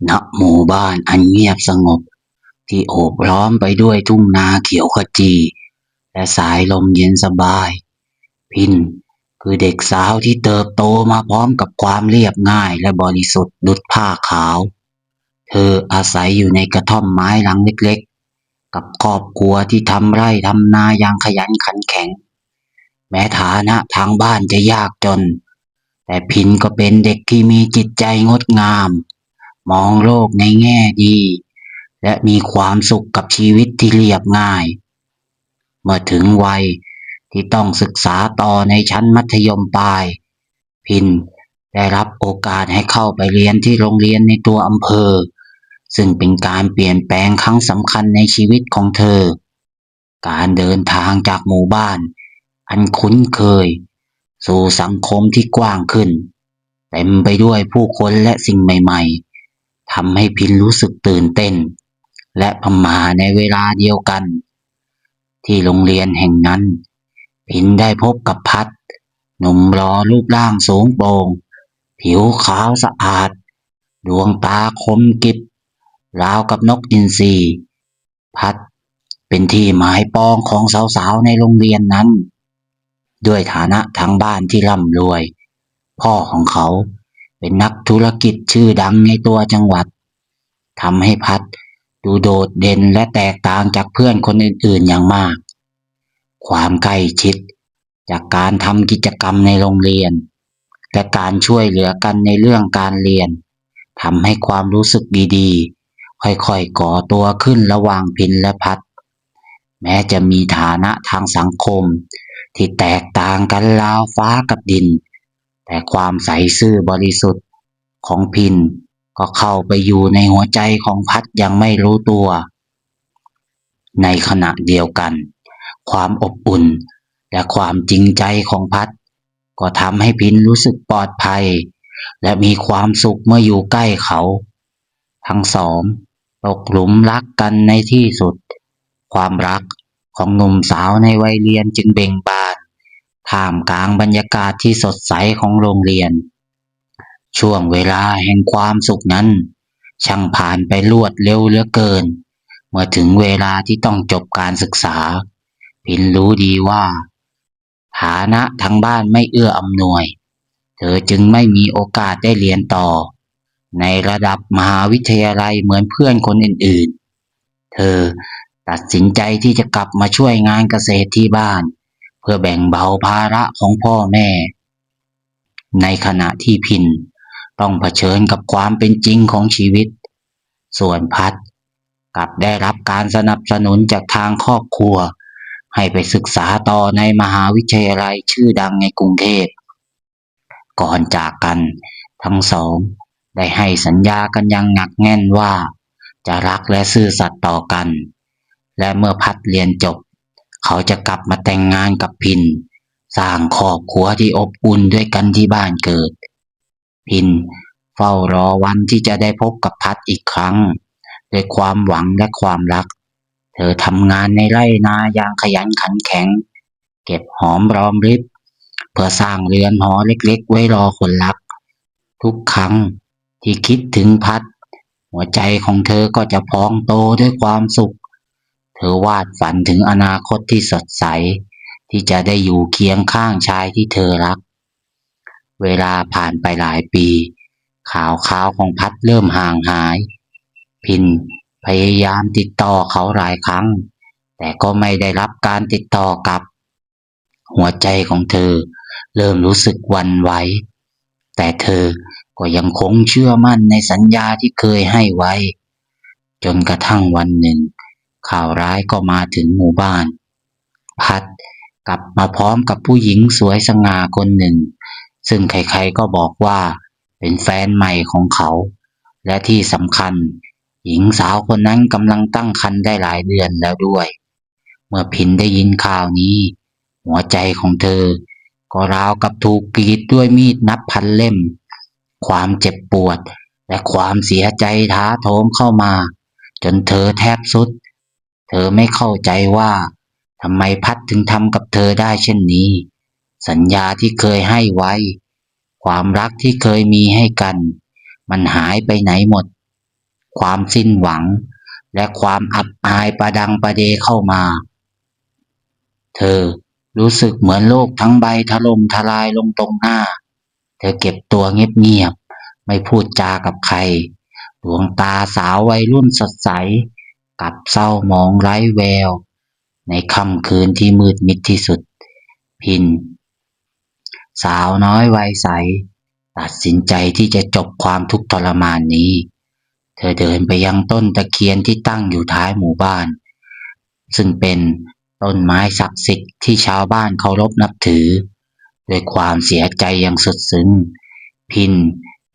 ณหมู่บ้านอันเงียบสงบที่โอบล้อมไปด้วยทุ่งนาเขียวขจีและสายลมเย็นสบายพินคือเด็กสาวที่เติบโตมาพร้อมกับความเรียบง่ายและบริสุทธิ์ดุจผ้าขาวเธออาศัยอยู่ในกระท่อมไม้หลังเล็กๆกับครอบครัวที่ทำไร่ทำนาอย่างขยันขันแข็งแม้ฐานะทางบ้านจะยากจนแต่พินก็เป็นเด็กที่มีจิตใจงดงาม มองโลกในแง่ดีและมีความสุขกับชีวิตที่เรียบง่ายเมื่อถึงวัยที่ต้องศึกษาต่อในชั้นมัธยมปลายพินได้รับโอกาสให้เข้าไปเรียนที่โรงเรียนในตัวอำเภอซึ่งเป็นการเปลี่ยนแปลงครั้งสำคัญในชีวิตของเธอการเดินทางจากหมู่บ้านอันคุ้นเคยสู่สังคมที่กว้างขึ้นเต็มไปด้วยผู้คนและสิ่งใหม่ๆ ทำให้พินรู้สึกตื่นเต้นและประหม่าในเวลาเดียวกันที่โรงเรียนแห่งนั้นพินได้พบกับพัดหนุ่มหล่อรูปร่างสูงโปร่งผิวขาวสะอาดดวงตาคมกริบราวกับนกอินทรีพัดเป็นที่หมายปองของสาวๆในโรงเรียนนั้นด้วยฐานะทางบ้านที่ร่ำรวยพ่อของเขาเป็นนักธุรกิจชื่อดังในตัวจังหวัด ทำให้พัดดูโดดเด่นและแตกต่างจากเพื่อนคนอื่นๆอย่างมาก ความใกล้ชิดจากการทำกิจกรรมในโรงเรียนและการช่วยเหลือกันในเรื่องการเรียนทำให้ความรู้สึกดีๆค่อยๆก่อตัวขึ้นระหว่างพินและพัดแม้จะมีฐานะทางสังคมที่แตกต่างกันราวฟ้ากับดินแต่ความใสซื่อบริสุทธิ์ของพิน ก็เข้าไปอยู่ในหัวใจของพัดยังไม่รู้ตัวในขณะเดียวกันความอบอุ่นและความจริงใจของพัดก็ทำให้พินรู้สึกปลอดภัยและมีความสุขเมื่ออยู่ใกล้เขาทั้งสองตกหลุมรักกันในที่สุดความรักของหนุ่มสาวในวัยเรียนจึงเบ่งบานท่ามกลางบรรยากาศที่สดใสของโรงเรียน ช่วงเวลาแห่งความสุขนั้นช่างผ่านไปรวดเร็วเหลือเกินเมื่อถึงเวลาที่ต้องจบการศึกษาพินรู้ดีว่าฐานะทางบ้านไม่เอื้ออำนวยเธอจึงไม่มีโอกาสได้เรียนต่อในระดับมหาวิทยาลัยเหมือนเพื่อนคนอื่นๆเธอตัดสินใจที่จะกลับมาช่วยงานเกษตรที่บ้านเพื่อแบ่งเบาภาระของพ่อแม่ในขณะที่พิน ต้องเผชิญกับความเป็นจริงของชีวิต ส่วนพัดกลับได้รับการสนับสนุนจากทางครอบครัวให้ไปศึกษาต่อในมหาวิทยาลัยชื่อดังในกรุงเทพก่อนจากกันทั้งสองได้ให้สัญญากันอย่างหนักแน่นว่าจะรักและซื่อสัตย์ต่อกันและเมื่อพัดเรียนจบเขาจะกลับมาแต่งงานกับพินสร้างครอบครัวที่อบอุ่นด้วยกันที่บ้านเกิด พินเฝ้ารอวันที่จะได้พบกับพัดอีกครั้งด้วยความหวังและความรักเธอทำงานในไร่นาอย่างขยันขันแข็งเก็บหอมรอมริบเพื่อสร้างเรือนหอเล็กๆไว้รอคนรักทุกครั้งที่คิดถึงพัดหัวใจของเธอก็จะพองโตด้วยความสุขเธอวาดฝันถึงอนาคตที่สดใสที่จะได้อยู่เคียงข้างชายที่เธอรัก เวลาผ่านไปหลายปีข่าวของพัดเริ่มห่างหายพินพยายามติดต่อเขาหลายครั้งแต่ก็ไม่ได้รับการติดต่อกลับหัวใจของเธอเริ่มรู้สึกหวั่นไหวแต่เธอก็ยังคงเชื่อมั่นในสัญญาที่เคยให้ไว้จนกระทั่งวันหนึ่งข่าวร้ายก็มาถึงหมู่บ้านพัดกลับมาพร้อมกับผู้หญิงสวยสง่าคนหนึ่ง ซึ่งใครๆก็บอกว่าเป็นแฟนใหม่ของเขาและที่สำคัญหญิงสาวคนนั้นกำลังตั้งครรภ์ได้หลายเดือนแล้วด้วยเมื่อพินได้ยินข่าวนี้หัวใจของเธอก็ราวกับถูกกรีดด้วยมีดนับพันเล่มความเจ็บปวดและความเสียใจท้าโถมเข้ามาจนเธอแทบทรุดเธอไม่เข้าใจว่าทำไมพัดถึงทำกับเธอได้เช่นนี้ สัญญาที่เคยให้ไว้ความรักที่เคยมีให้กันมันหายไปไหนหมด ความสิ้นหวังและความอับอายประดังประเดเข้ามาเธอรู้สึกเหมือนโลกทั้งใบถล่มทลายลงตรงหน้าเธอเก็บตัวเงียบๆไม่พูดจากับใครดวงตาสาววัยรุ่นสดใสกลับเศร้าหมองไร้แววในค่ำคืนที่มืดมิดที่สุดพินสาวน้อยวัยใสตัดสินใจที่จะจบความทุกข์ทรมานนี้เธอเดินไปยังต้นตะเคียนที่ตั้งอยู่ท้ายหมู่บ้านซึ่งเป็นต้นไม้ศักดิ์สิทธิ์ที่ชาวบ้านเคารพนับถือด้วยความเสียใจอย่างสุดซึ้งพิน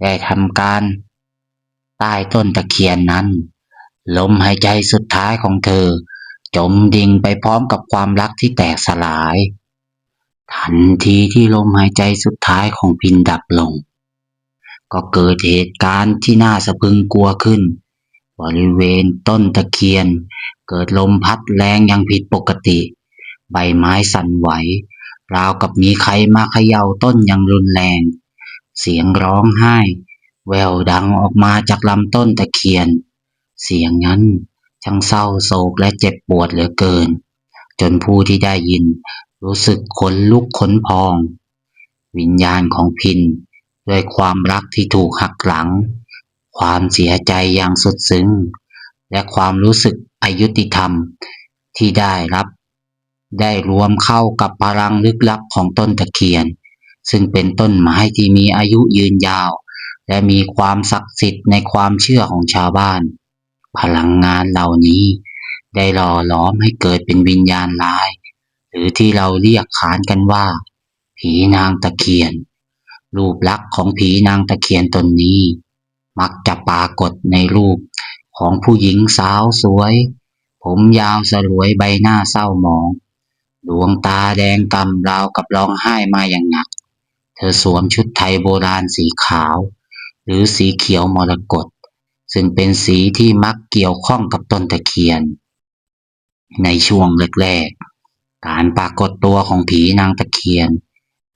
ได้ทำการใต้ต้นตะเคียนนั้นลมหายใจสุดท้ายของเธอจมดิ่งไปพร้อมกับความรักที่แตกสลายทันทีที่ลมหายใจสุดท้ายของพินดับลงก็เกิดเหตุการณ์ที่น่าสะพรึงกลัวขึ้นบริเวณต้นตะเคียนเกิดลมพัดแรงอย่างผิดปกติใบไม้สั่นไหวราวกับมีใครมาเขย่าต้นอย่างรุนแรงเสียงร้องไห้แววดังออกมาจากลำต้นตะเคียนเสียงนั้นช่างเศร้าโศกและเจ็บปวดเหลือเกินจนผู้ที่ได้ยินรู้สึกขนลุกขนพองวิญญาณของพินด้วยความรักที่ถูกหักหลังความเสียใจอย่างสุดซึ้งและความรู้สึกอยุติธรรมที่ได้รับได้รวมเข้ากับพลังลึกลับของต้นตะเคียนซึ่งเป็นต้นไม้ที่มีอายุยืนยาวและมีความศักดิ์สิทธิ์ในความเชื่อของชาวบ้านพลังงานเหล่านี้ได้หล่อหลอมให้เกิดเป็นวิญญาณร้ายหรือที่เราเรียกขานกันว่าผีนางตะเคียนรูปลักษณ์ของผีนางตะเคียนตนนี้มักจะปรากฏในรูปของผู้หญิงสาวสวยผมยาวสลวยใบหน้าเศร้าหมองดวงตาแดงกำราวกับร้องไห้มาอย่างหนักเธอสวมชุดไทยโบราณสีขาวหรือสีเขียวมรกตซึ่งเป็นสีที่มักเกี่ยวข้องกับต้นตะเคียนในช่วงแรกๆการปรากฏตัวของผีนางตะเคียน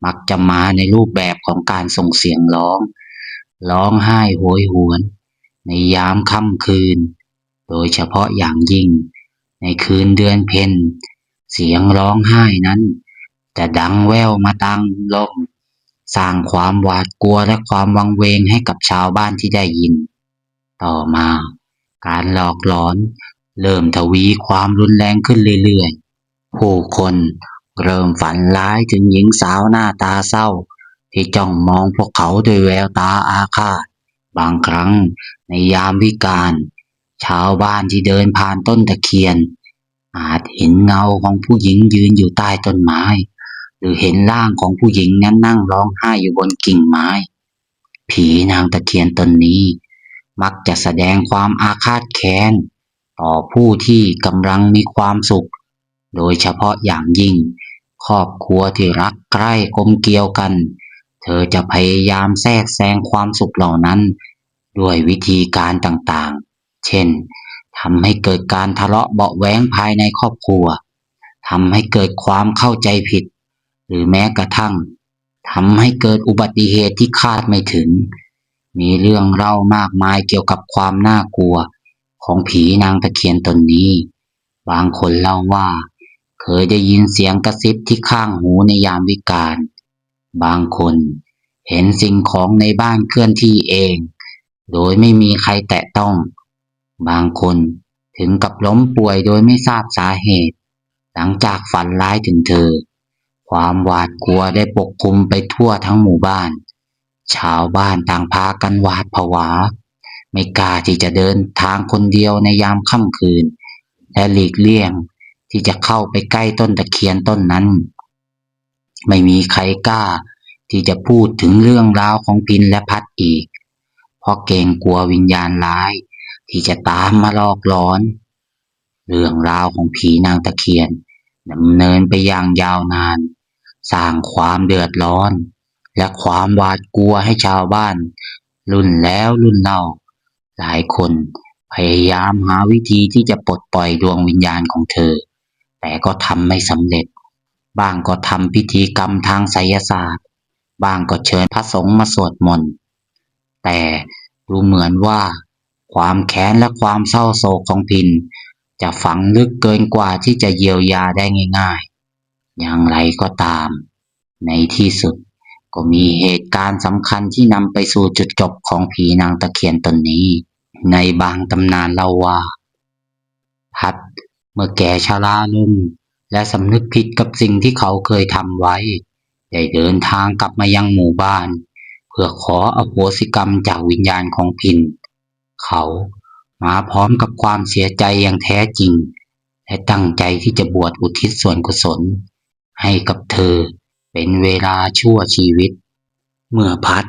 มักจะมาในรูปแบบของการส่งเสียงร้องไห้โหยหวนในยามค่ำคืนโดยเฉพาะอย่างยิ่งในคืนเดือนเพ็ญเสียงร้องไห้นั้นจะดังแว่วมาตามลมสร้างความหวาดกลัวและความวังเวงให้กับชาวบ้านที่ได้ยินต่อมาการหลอกหลอนเริ่มทวีความรุนแรงขึ้นเรื่อยๆผู้คนเริ่มฝันร้ายถึงหญิงสาวหน้าตาเศร้าที่จ้องมองพวกเขาด้วยแววตาอาฆาตบางครั้งในยามวิกาลชาวบ้านที่เดินผ่านต้นตะเคียนอาจเห็นเงาของผู้หญิงยืนอยู่ใต้ต้นไม้หรือเห็นร่างของผู้หญิงนั้นนั่งร้องไห้อยู่บนกิ่งไม้ผีนางตะเคียนตนนี้มักจะแสดงความอาฆาตแค้นต่อผู้ที่กำลังมีความสุขโดยเฉพาะอย่างยิ่งครอบครัวที่รักใคร่กลมเกลียวกันเธอจะพยายามแทรกแซงความสุขเหล่านั้นด้วยวิธีการต่างๆเช่นทำให้เกิดการทะเลาะเบาะแว้งภายในครอบครัวทำให้เกิดความเข้าใจผิดหรือแม้กระทั่งทำให้เกิดอุบัติเหตุที่คาดไม่ถึงมีเรื่องเล่ามากมายเกี่ยวกับความน่ากลัวของผีนางตะเคียนตนนี้บางคนเล่าว่าเคยได้ยินเสียงกระซิบที่ข้างหูในยามวิกาลบางคนเห็นสิ่งของในบ้านเคลื่อนที่เองโดยไม่มีใครแตะต้องบางคนถึงกับล้มป่วยโดยไม่ทราบสาเหตุหลังจากฝันร้ายถึงเธอความหวาดกลัวได้ปกคลุมไปทั่วทั้งหมู่บ้านชาวบ้านต่างพากันหวาดผวาไม่กล้าที่จะเดินทางคนเดียวในยามค่ำคืนและหลีกเลี่ยงที่จะเข้าไปใกล้ต้นตะเคียนต้นนั้นไม่มีใครกล้าที่จะพูดถึงเรื่องราวของพินและพัดอีกเพราะเกรงกลัววิญญาณร้ายที่จะตามมาหลอกหลอนเรื่องราวของผีนางตะเคียนดำเนินไปอย่างยาวนานสร้างความเดือดร้อนและความหวาดกลัวให้ชาวบ้านรุ่นแล้วรุ่นเล่าหลายคนพยายามหาวิธีที่จะปลดปล่อยดวงวิญญาณของเธอแต่ก็ทำไม่สำเร็จบ้างก็ทำพิธีกรรมทางไสยศาสตร์บ้างก็เชิญพระสงฆ์มาสวดมนต์แต่ดูเหมือนว่า ความแค้นและความเศร้าโศกของพินจะฝังลึกเกินกว่าที่จะเยียวยาได้ง่ายๆอย่างไรก็ตามในที่สุดก็มีเหตุการณ์สำคัญที่นำไปสู่จุดจบของผีนางตะเคียนตนนี้ในบางตำนานเล่าว่าพัดเมื่อแก่ชราลงและสำนึกผิดกับสิ่งที่เขาเคยทำไว้ได้เดินทางกลับมายังหมู่บ้านเพื่อขออโหสิกรรมจากวิญญาณของพินเขามาพร้อมกับความเสียใจอย่างแท้จริงและตั้งใจที่จะบวชอุทิศส่วนกุศลให้กับเธอเป็นเวลาชั่วชีวิตเมื่อพัด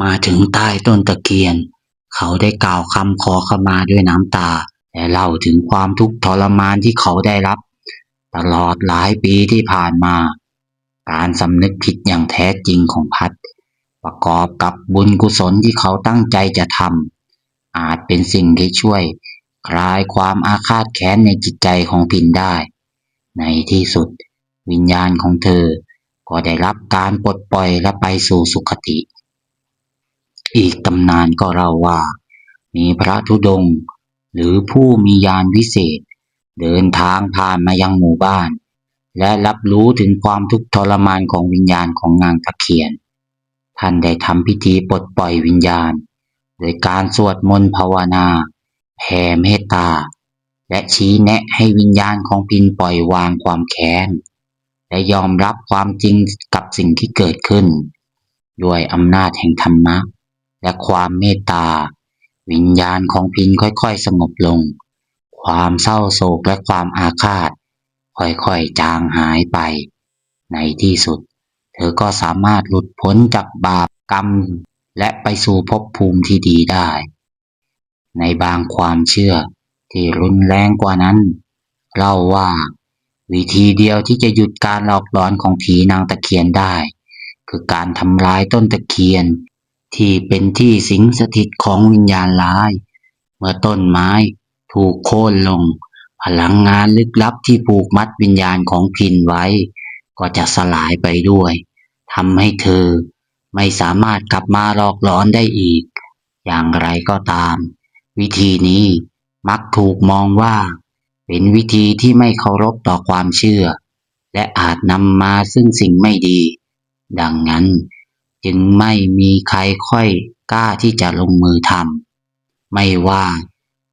มาถึงใต้ต้นตะเคียนเขาได้กล่าวคำขอขมาด้วยน้ำตาและเล่าถึงความทุกข์ทรมานที่เขาได้รับตลอดหลายปีที่ผ่านมาการสำนึกผิดอย่างแท้จริงของพัดประกอบกับบุญกุศลที่เขาตั้งใจจะทำอาจเป็นสิ่งที่ช่วยคลายความอาฆาตแค้นในจิตใจของพินได้ในที่สุดวิญญาณของเธอก็ได้รับการปลดปล่อยและไปสู่สุคติอีกตำนานก็เล่าว่ามีพระธุดงค์หรือผู้มีญาณวิเศษเดินทางผ่านมายังหมู่บ้านและรับรู้ถึงความทุกข์ทรมานของวิญญาณของนางตะเคียนท่านได้ทำพิธีปลดปล่อยวิญญาณโดยการสวดมนต์ภาวนาแผ่เมตตาและชี้แนะให้วิญญาณของพินปล่อยวางความแค้นและยอมรับความจริงกับสิ่งที่เกิดขึ้นด้วยอำนาจแห่งธรรมะและความเมตตาวิญญาณของพินค่อยๆสงบลงความเศร้าโศกและความอาฆาตค่อยๆจางหายไปในที่สุดเธอก็สามารถหลุดพ้นจากบาปกรรมและไปสู่ภพภูมิที่ดีได้ในบางความเชื่อที่รุนแรงกว่านั้นเล่าว่าวิธีเดียวที่จะหยุดการหลอกหลอนของผีนางตะเคียนได้คือการทำลายต้นตะเคียนที่เป็นที่สิงสถิตของวิญญาณร้ายเมื่อต้นไม้ถูกโค่นลงพลังงานลึกลับที่ผูกมัดวิญญาณของพินไว้ก็จะสลายไปด้วยทำให้เธอไม่สามารถกลับมาหลอกหลอนได้อีกอย่างไรก็ตามวิธีนี้มักถูกมองว่าเป็นวิธีที่ไม่เคารพต่อความเชื่อและอาจนำมาซึ่งสิ่งไม่ดีดังนั้นจึงไม่มีใครค่อยกล้าที่จะลงมือทำไม่ว่า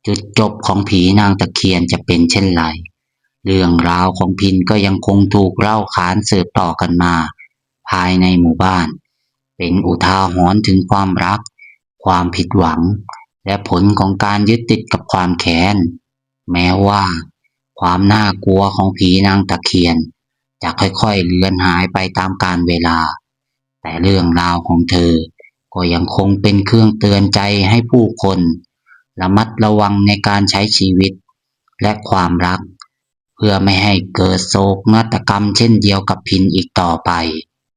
จุดจบของผีนางตะเคียนจะเป็นเช่นไรเรื่องราวของพินก็ยังคงถูกเล่าขานสืบต่อกันมาภายในหมู่บ้านเป็นอุทาหรณ์ถึงความรักความผิดหวังและผลของการยึดติดกับความแค้นแม้ว่าความน่ากลัวของผีนางตะเคียนจะค่อยๆเลือนหายไปตามกาลเวลาแต่เรื่องราวของเธอก็ยังคงเป็นเครื่องเตือนใจให้ผู้คนระมัดระวังในการใช้ชีวิตและความรักเพื่อไม่ให้เกิดโศกนาฏกรรมเช่นเดียวกับพินอีกต่อไป